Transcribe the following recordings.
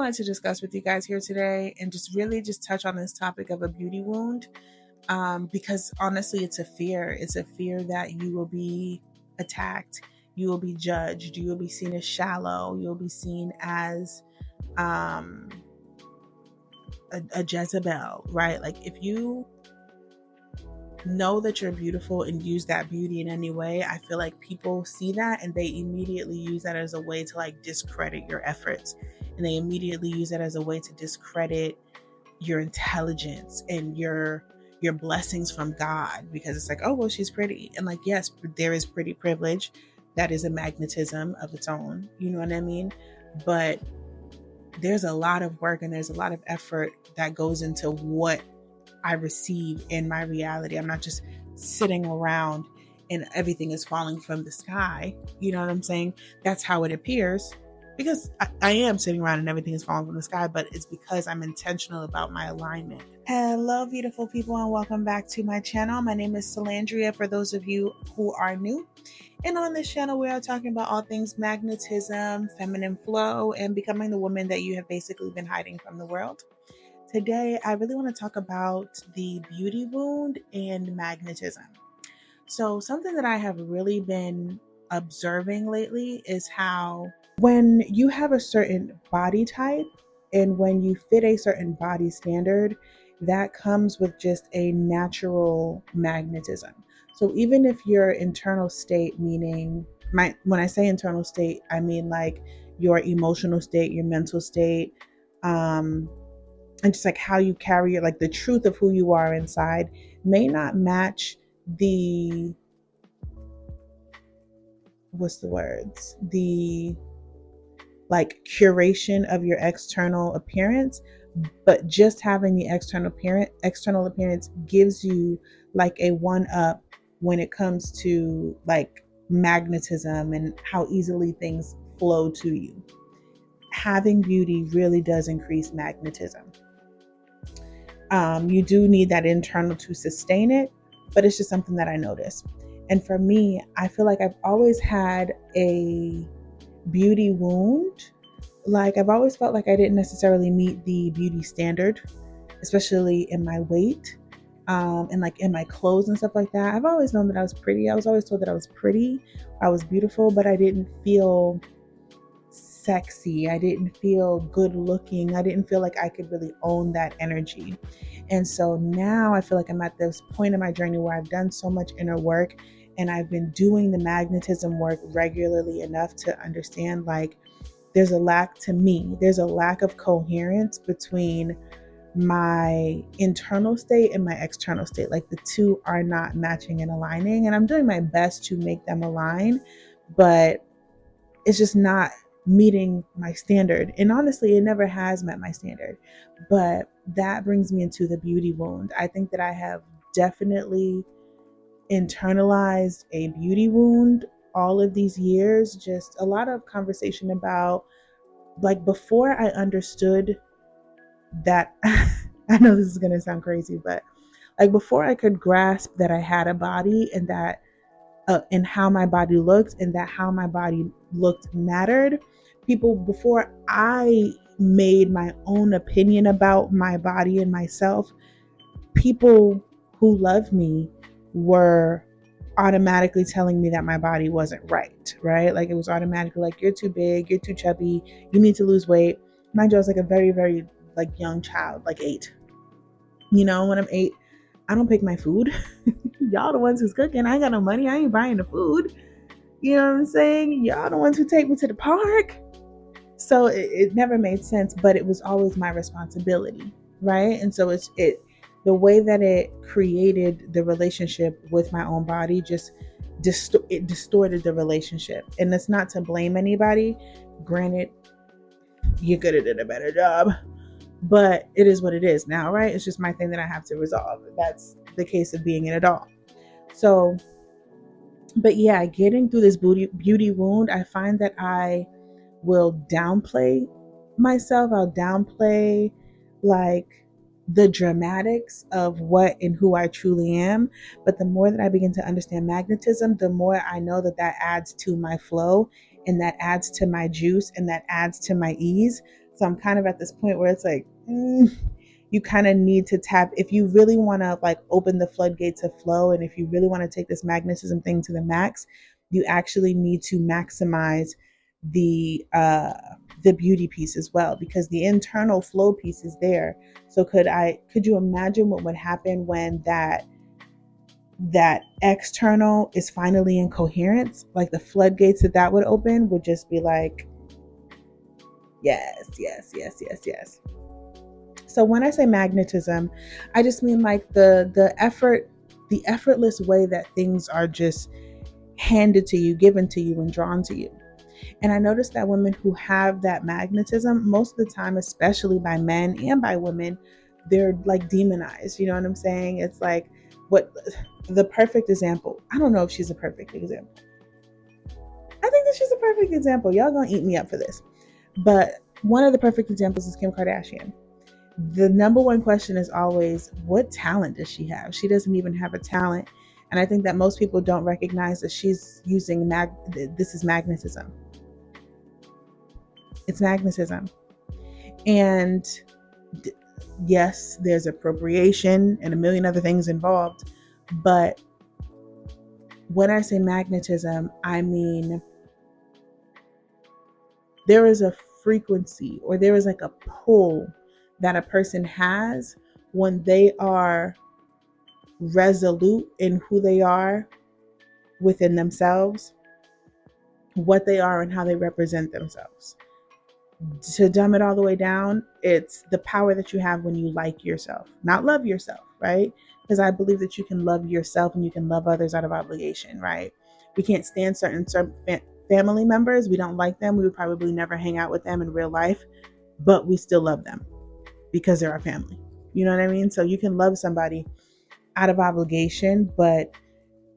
Wanted to discuss with you guys here today and just really just touch on this topic of a beauty wound, because honestly it's a fear. It's a fear that you will be attacked, you will be judged, you will be seen as shallow, you'll be seen as um, a Jezebel, right? Like if you know that you're beautiful and use that beauty in any way, I feel like people see that and they immediately use that as a way to like discredit your efforts, and they immediately use that as a way to discredit your intelligence and your blessings from God, because it's like, oh well, she's pretty. And like, yes, there is pretty privilege, that is a magnetism of its own, you know what I mean? But there's a lot of work and there's a lot of effort that goes into what I receive in my reality. I'm not just sitting around and everything is falling from the sky. You know what I'm saying? That's how it appears, because I am sitting around and everything is falling from the sky, but it's because I'm intentional about my alignment. Hello, beautiful people, and welcome back to my channel. My name is Salandria, for those of you who are new. And on this channel, we are talking about all things magnetism, feminine flow, and becoming the woman that you have basically been hiding from the world. Today, I really want to talk about the beauty wound and magnetism. So, something that I have really been observing lately is how when you have a certain body type and when you fit a certain body standard, that comes with just a natural magnetism. So, even if your internal state, meaning when I say internal state, I mean like your emotional state, your mental state, um, and just like how you carry it, like the truth of who you are inside may not match the the like curation of your external appearance, but just having the external appearance gives you like a one up when it comes to like magnetism and how easily things flow to you. Having beauty really does increase magnetism. You do need that internal to sustain it, but it's just something that I notice. And for me, I feel like I've always had a beauty wound. Like I've always felt like I didn't necessarily meet the beauty standard, especially in my weight, and like in my clothes and stuff like that. I've always known that I was pretty. I was always told that I was pretty, I was beautiful, but I didn't feel sexy. I didn't feel good looking. I didn't feel like I could really own that energy. And so now I feel like I'm at this point in my journey where I've done so much inner work and I've been doing the magnetism work regularly enough to understand like there's a lack to me. There's a lack of coherence between my internal state and my external state. Like the two are not matching and aligning. And I'm doing my best to make them align, but it's just not meeting my standard. And honestly, it never has met my standard. But that brings me into the beauty wound. I think that I have definitely internalized a beauty wound all of these years. Just a lot of conversation about like before I understood that I know this is going to sound crazy, but like before I could grasp that I had a body and that and how my body looked and that how my body looked mattered. People, before I made my own opinion about my body and myself, people who love me were automatically telling me that my body wasn't right, right? Like it was automatically like, you're too big, you're too chubby, you need to lose weight. Mind you, I was like a very, very like young child, like 8. You know, when I'm 8, I don't pick my food. Y'all the ones who's cooking. I ain't got no money. I ain't buying the food. You know what I'm saying? Y'all the ones who take me to the park. So it never made sense, but it was always my responsibility, right? And so it the way that it created the relationship with my own body just it distorted the relationship. And it's not to blame anybody. Granted, you could have did a better job, but it is what it is now, right? It's just my thing that I have to resolve. That's the case of being an adult. So, but yeah, getting through this beauty wound, I find that I will downplay myself. I'll downplay like the dramatics of what and who I truly am. But the more that I begin to understand magnetism, the more I know that that adds to my flow and that adds to my juice and that adds to my ease. So I'm kind of at this point where it's like, you kind of need to tap if you really want to like open the floodgates of flow, and if you really want to take this magnetism thing to the max, you actually need to maximize the uh the beauty piece as well, because the internal flow piece is there. So could you imagine what would happen when that external is finally in coherence? Like the floodgates that would open would just be like, yes, yes, yes, yes, yes. So when I say magnetism, I just mean like the effortless way that things are just handed to you, given to you, and drawn to you. And I noticed that women who have that magnetism, most of the time, especially by men and by women, they're like demonized. You know what I'm saying? It's like what the perfect example. I don't know if she's a perfect example. I think that she's a perfect example. Y'all gonna eat me up for this. But one of the perfect examples is Kim Kardashian. The number one question is always, what talent does she have? She doesn't even have a talent. And I think that most people don't recognize that she's using this is magnetism. It's magnetism. And yes, there's appropriation and a million other things involved. But when I say magnetism, I mean there is a frequency, or there is like a pull that a person has when they are resolute in who they are within themselves, what they are, and how they represent themselves. To dumb it all the way down, it's the power that you have when you like yourself, not love yourself, right? Because I believe that you can love yourself and you can love others out of obligation, right? We can't stand certain family members. We don't like them. We would probably never hang out with them in real life, but we still love them because they're our family. You know what I mean? So you can love somebody out of obligation, but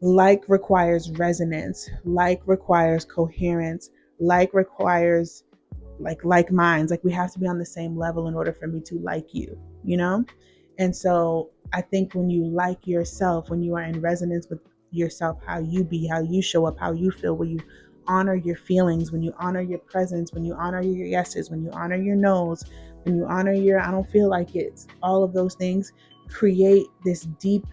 like requires resonance, like requires coherence, like requires like minds. Like we have to be on the same level in order for me to like you, you know? And so I think when you like yourself, when you are in resonance with yourself, how you be, how you show up, how you feel, when you honor your feelings, when you honor your presence, when you honor your yeses, when you honor your no's, when you honor your I don't feel like it, all of those things create this deep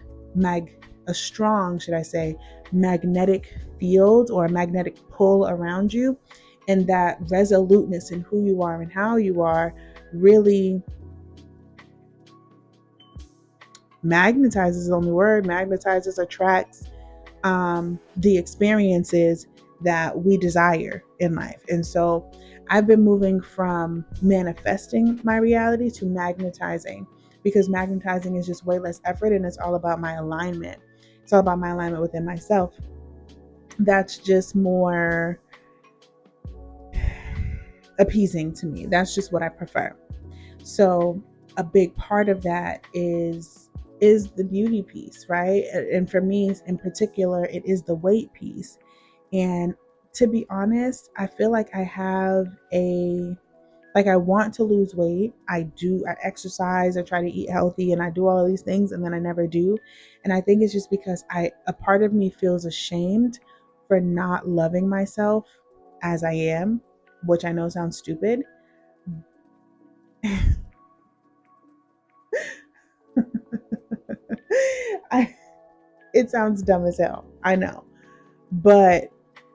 a strong, should I say, magnetic field or a magnetic pull around you. And that resoluteness in who you are and how you are really magnetizes, is the only word, magnetizes, attracts the experiences that we desire in life. And so I've been moving from manifesting my reality to magnetizing, because magnetizing is just way less effort and it's all about my alignment. It's all about my alignment within myself. That's just more appeasing to me. That's just what I prefer. So a big part of that is the beauty piece, right? And for me in particular, it is the weight piece. And to be honest, I feel like I want to lose weight. I exercise, I try to eat healthy, and I do all of these things, and then I never do. And I think it's just because a part of me feels ashamed for not loving myself as I am, which I know sounds stupid. I, it sounds dumb as hell. I know. But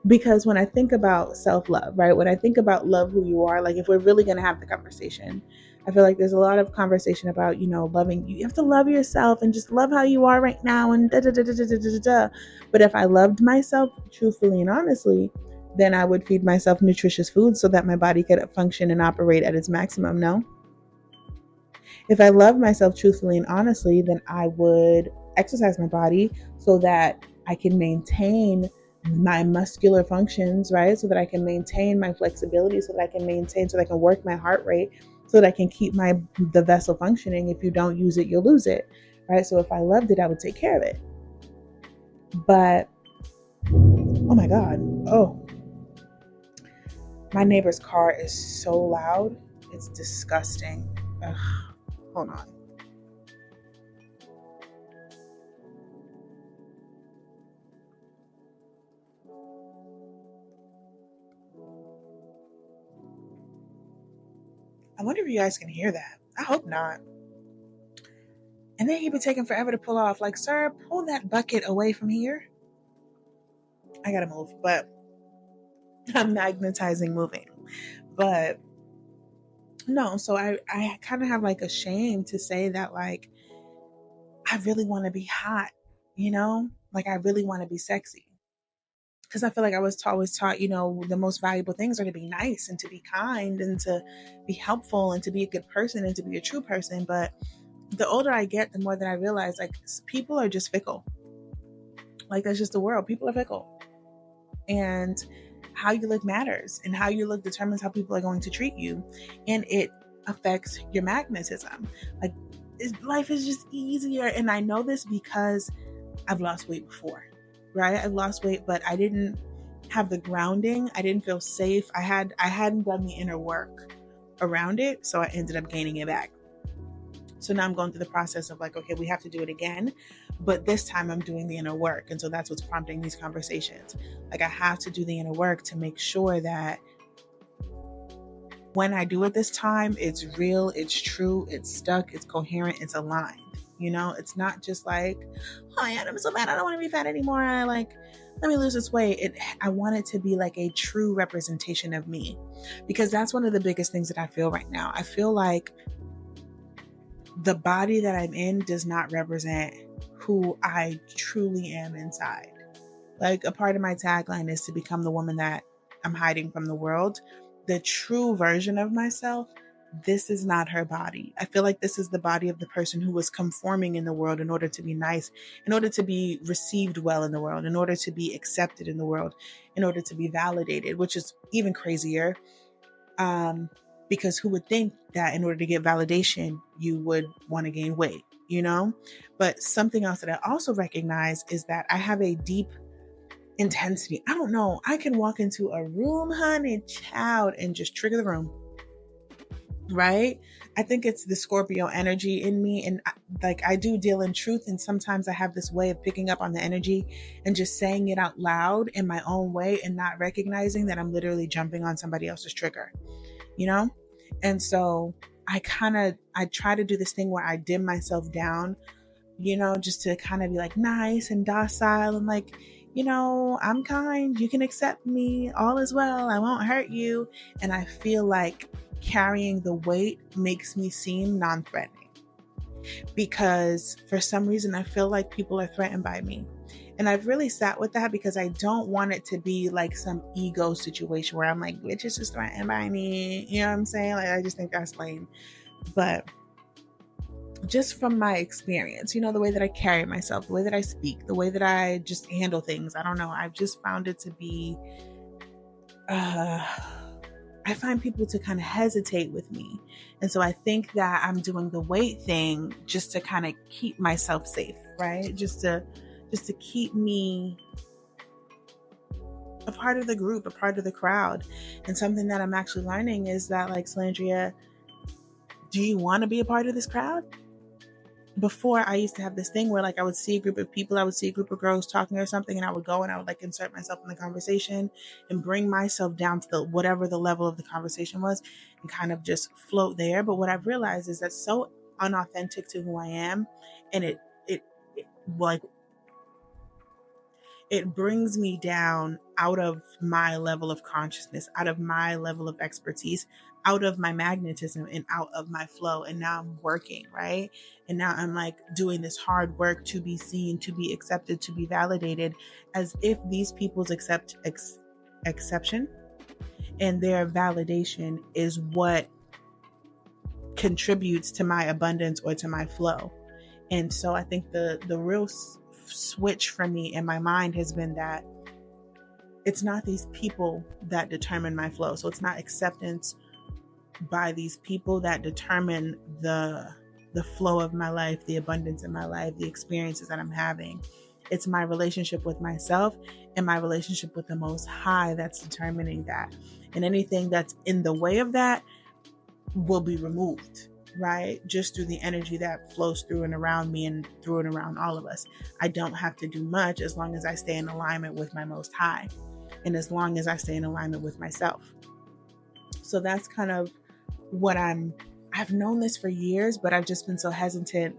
because when I think about self love, right, when I think about love who you are, like if we're really going to have the conversation, I feel like there's a lot of conversation about, loving you. You have to love yourself and just love how you are right now and da da da da da da da da. But if I loved myself truthfully and honestly, then I would feed myself nutritious food so that my body could function and operate at its maximum. No? If I love myself truthfully and honestly, then I would exercise my body so that I can maintain my muscular functions, right? So that I can maintain my flexibility, so that I can maintain, so that I can work my heart rate, so that I can keep the vessel functioning. If you don't use it, you'll lose it, right? So if I loved it, I would take care of it. But oh my God, oh, my neighbor's car is so loud. It's disgusting. Ugh, hold on. I wonder if you guys can hear that. I hope not. And then he'd be taking forever to pull off. Like, sir, pull that bucket away from here. I gotta move, but I'm magnetizing moving. But no, so I kind of have like a shame to say that, like, I really want to be hot, you know? Like, I really want to be sexy. Because I feel like I was always taught, the most valuable things are to be nice and to be kind and to be helpful and to be a good person and to be a true person. But the older I get, the more that I realize, like, people are just fickle. Like, that's just the world. People are fickle. And how you look matters, and how you look determines how people are going to treat you. And it affects your magnetism. Like, life is just easier. And I know this because I've lost weight before, right? I've lost weight, but I didn't have the grounding. I didn't feel safe. I hadn't done the inner work around it. So I ended up gaining it back. So now I'm going through the process of like, okay, we have to do it again. But this time I'm doing the inner work. And so that's what's prompting these conversations. Like, I have to do the inner work to make sure that when I do it this time, it's real, it's true, it's stuck, it's coherent, it's aligned. It's not just like, oh yeah, I'm so bad, I don't want to be fat anymore. Let me lose this weight. I want it to be like a true representation of me, because that's one of the biggest things that I feel right now. I feel like the body that I'm in does not represent who I truly am inside. Like, a part of my tagline is to become the woman that I'm hiding from the world. The true version of myself, this is not her body. I feel like this is the body of the person who was conforming in the world in order to be nice, in order to be received well in the world, in order to be accepted in the world, in order to be validated, which is even crazier. Because who would think that in order to get validation, you would want to gain weight, But something else that I also recognize is that I have a deep intensity. I don't know. I can walk into a room, honey, child, and just trigger the room. Right? I think it's the Scorpio energy in me. And I do deal in truth. And sometimes I have this way of picking up on the energy and just saying it out loud in my own way and not recognizing that I'm literally jumping on somebody else's trigger, And so I try to do this thing where I dim myself down, just to kind of be like nice and docile and like, I'm kind, you can accept me, all is well, I won't hurt you. And I feel like carrying the weight makes me seem non-threatening, because for some reason I feel like people are threatened by me. And I've really sat with that because I don't want it to be like some ego situation where I'm like, bitch is just threatened by me. You know what I'm saying? Like, I just think that's lame. But just from my experience, the way that I carry myself, the way that I speak, the way that I just handle things, I don't know. I've just found it to be, I find people to kind of hesitate with me. And so I think that I'm doing the weight thing just to kind of keep myself safe, right? Just to keep me a part of the group, a part of the crowd. And something that I'm actually learning is that, like, Slandria, do you want to be a part of this crowd? Before, I used to have this thing where, like, I would see a group of people, I would see a group of girls talking or something, and I would go and I would like insert myself in the conversation and bring myself down to whatever the level of the conversation was and kind of just float there. But what I've realized is that's so unauthentic to who I am, and it like, it brings me down out of my level of consciousness, out of my level of expertise, out of my magnetism, and out of my flow. And now I'm working, right? And now I'm like doing this hard work to be seen, to be accepted, to be validated, as if these people's exception and their validation is what contributes to my abundance or to my flow. And so I think the real switch for me in my mind has been that it's not these people that determine my flow. So it's not acceptance by these people that determine the flow of my life, the abundance in my life, the experiences that I'm having. It's my relationship with myself and my relationship with the Most High that's determining that. And anything that's in the way of that will be removed, right? Just through the energy that flows through and around me and through and around all of us. I don't have to do much as long as I stay in alignment with my Most High and as long as I stay in alignment with myself. So that's kind of I've known this for years, but I've just been so hesitant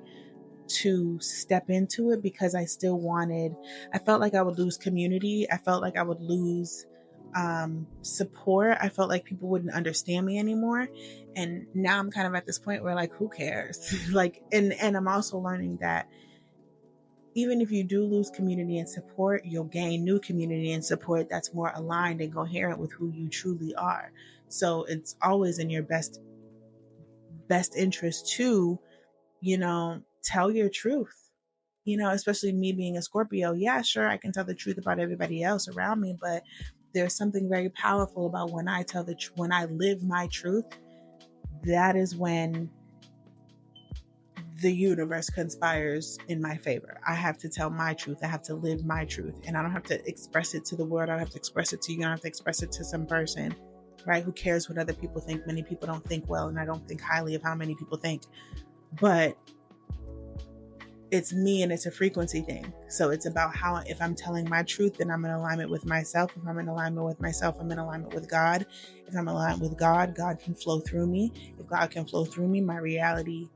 to step into it because I felt like I would lose community. I felt like I would lose support. I felt like people wouldn't understand me anymore. And now I'm kind of at this point where, like, who cares? And I'm also learning that even if you do lose community and support, you'll gain new community and support that's more aligned and coherent with who you truly are. So it's always in your best interest to, tell your truth. Especially me being a Scorpio. Yeah, sure, I can tell the truth about everybody else around me, but there's something very powerful about when I when I live my truth. That is when the universe conspires in my favor. I have to tell my truth. I have to live my truth. And I don't have to express it to the world. I don't have to express it to you. I don't have to express it to some person, right? Who cares what other people think? Many people don't think well, and I don't think highly of how many people think. But it's me, and it's a frequency thing. So it's about how, if I'm telling my truth, then I'm in alignment with myself. If I'm in alignment with myself, I'm in alignment with God. If I'm aligned with God, God can flow through me. If God can flow through me, my reality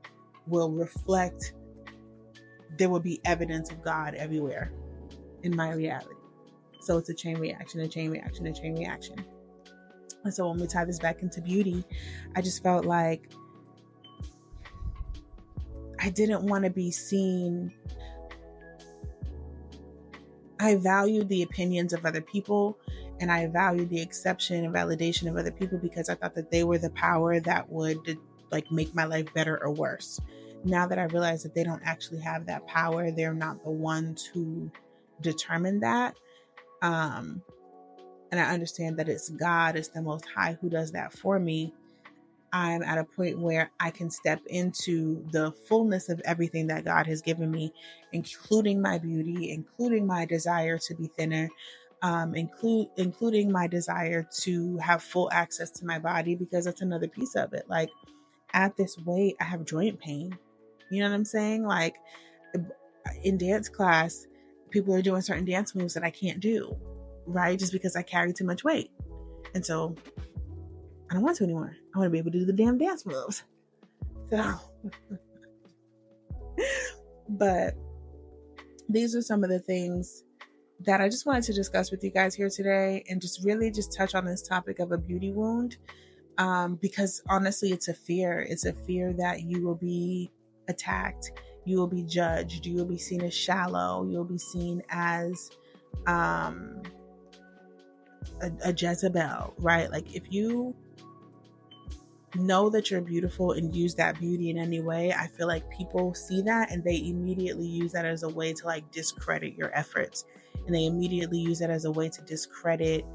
will reflect. There will be evidence of God everywhere in my reality. So it's a chain reaction, a chain reaction, a chain reaction. And so when we tie this back into beauty, I just felt like I didn't want to be seen. I valued the opinions of other people, and I valued the exception and validation of other people because I thought that they were the power that would make my life better or worse. Now that I realize that they don't actually have that power, they're not the ones who determine that. And I understand that it's God, it's the Most High who does that for me. I'm at a point where I can step into the fullness of everything that God has given me, including my beauty, including my desire to be thinner, including my desire to have full access to my body, because that's another piece of it. Like, at this weight, I have joint pain. You know what I'm saying? Like, in dance class, people are doing certain dance moves that I can't do, right? Just because I carry too much weight. And so I don't want to anymore. I want to be able to do the damn dance moves. So, but these are some of the things that I just wanted to discuss with you guys here today, and just really just touch on this topic of a beauty wound. Because honestly, it's a fear. It's a fear that you will be attacked. You will be judged. You will be seen as shallow. You'll be seen as a Jezebel, right? Like, if you know that you're beautiful and use that beauty in any way, I feel like people see that and they immediately use that as a way to discredit your efforts. And they immediately use that as a way to discredit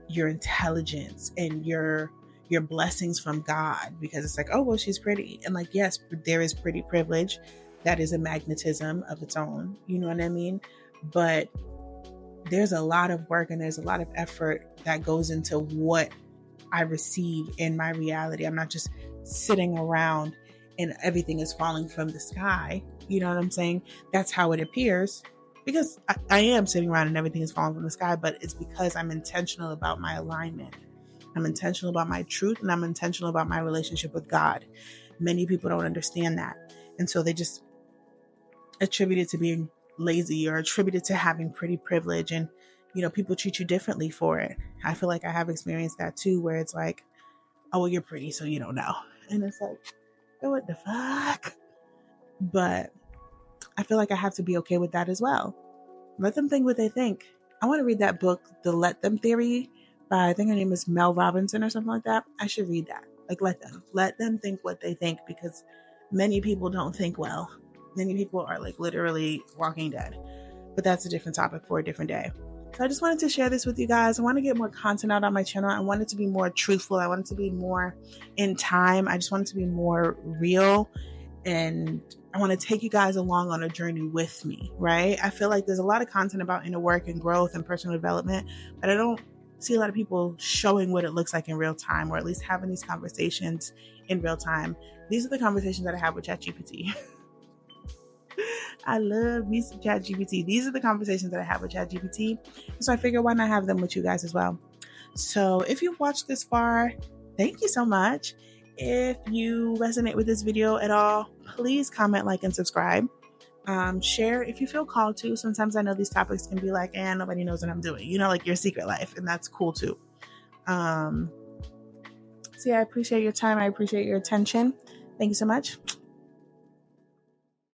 your intelligence and your blessings from God, because it's like, oh, well, she's pretty. And yes, there is pretty privilege. That is a magnetism of its own. You know what I mean? But there's a lot of work and there's a lot of effort that goes into what I receive in my reality. I'm not just sitting around and everything is falling from the sky. You know what I'm saying? That's how it appears, because I am sitting around and everything is falling from the sky, but it's because I'm intentional about my alignment. I'm intentional about my truth, and I'm intentional about my relationship with God. Many people don't understand that. And so they just attribute it to being lazy or attribute it to having pretty privilege, and people treat you differently for it. I feel like I have experienced that too, where it's like, oh, well, you're pretty, so you don't know. And it's like, oh, what the fuck? But I feel like I have to be okay with that as well. Let them think what they think. I want to read that book, The Let Them Theory, by, I think her name is Mel Robinson or something like that. I should read that. Let them think what they think, because many people don't think well. Many people are literally walking dead. But that's a different topic for a different day. So I just wanted to share this with you guys. I want to get more content out on my channel. I want it to be more truthful. I want it to be more in time. I just want it to be more real. And I want to take you guys along on a journey with me, right? I feel like there's a lot of content about inner work and growth and personal development, but I don't see a lot of people showing what it looks like in real time, or at least having these conversations in real time. These are the conversations that I have with ChatGPT. I love me some ChatGPT. These are the conversations that I have with ChatGPT. So I figure, why not have them with you guys as well? So if you've watched this far, thank you so much. If you resonate with this video at all, please comment, like, and subscribe. Share if you feel called to. Sometimes I know these topics can be like, nobody knows what I'm doing. Like your secret life, and that's cool too. So yeah, I appreciate your time. I appreciate your attention. Thank you so much.